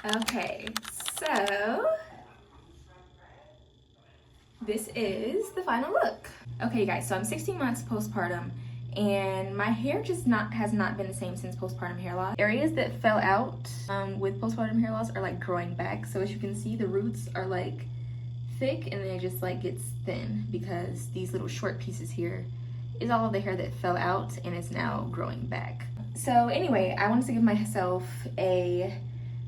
Okay, so this is the final look. Okay guys, so I'm 16 months postpartum and my hair just has not been the same since postpartum hair loss. Areas that fell out with postpartum hair loss are like growing back. So as you can see, the roots are like thick and then it just like gets thin because these little short pieces here is all of the hair that fell out and is now growing back. So anyway, I wanted to give myself a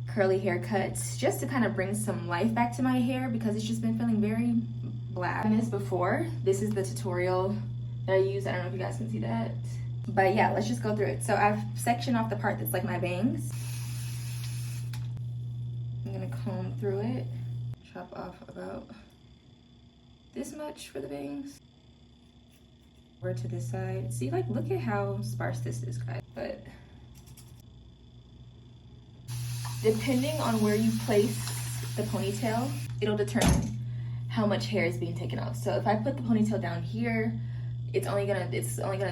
curly haircut just to kind of bring some life back to my hair because it's just been feeling very black. And this before, this is the tutorial that I use. I don't know if you guys can see that. But yeah, let's just go through it. So I've sectioned off the part that's like my bangs. I'm gonna comb through it, chop off about this much for the bangs. Over to this side. See, like, look at how sparse this is, guys. But depending on where you place the ponytail, it'll determine how much hair is being taken off. So if I put the ponytail down here, it's only gonna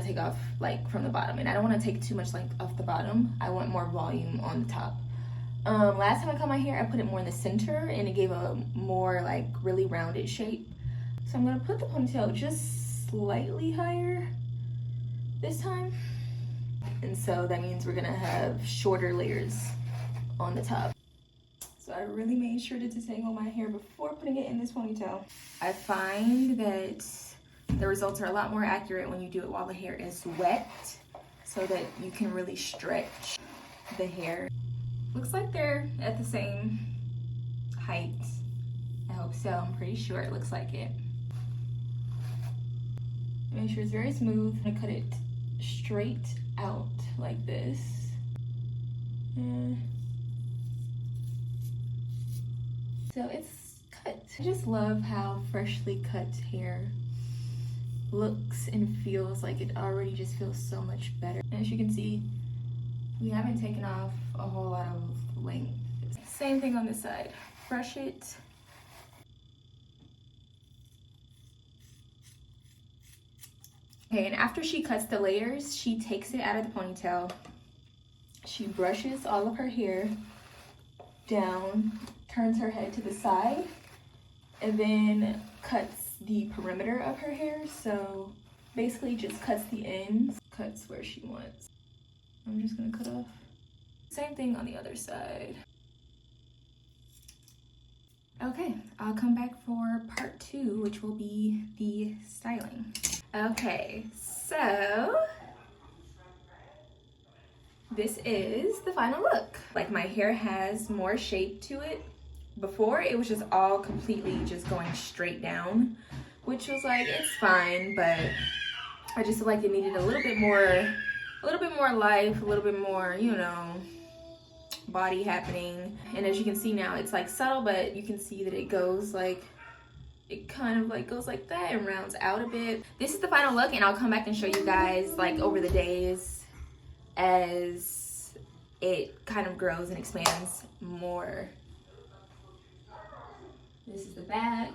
take off like from the bottom, and I don't want to take too much length off the bottom. I want more volume on the top. Last time I cut my hair, I put it more in the center, and it gave a more like really rounded shape. So I'm gonna put the ponytail just slightly higher this time, and so that means we're gonna have shorter layers on the top. So I really made sure to detangle my hair before putting it in this ponytail. I find that the results are a lot more accurate when you do it while the hair is wet so that you can really stretch the hair. Looks like they're at the same height. I hope so, I'm pretty sure it looks like it. Make sure it's very smooth. I'm gonna cut it straight out like this. So it's cut. I just love how freshly cut hair looks and feels. Like it already just feels so much better. And as you can see, we haven't taken off a whole lot of length. Same thing on this side. Brush it. Okay, and after she cuts the layers, she takes it out of the ponytail. She brushes all of her hair down, turns her head to the side, and then cuts the perimeter of her hair. So basically just cuts the ends, cuts where she wants. I'm just gonna cut off. Same thing on the other side. Okay, I'll come back for part 2, which will be the styling. Okay, so this is the final look. Like, my hair has more shape to it. Before, it was just all completely just going straight down, which was like, it's fine, but I just feel like it needed a little bit more life, a little bit more, you know, body happening. And as you can see now, it's like subtle, but you can see that it goes like, it kind of like goes like that and rounds out a bit. This is the final look, and I'll come back and show you guys like over the days as it kind of grows and expands more. This is the back.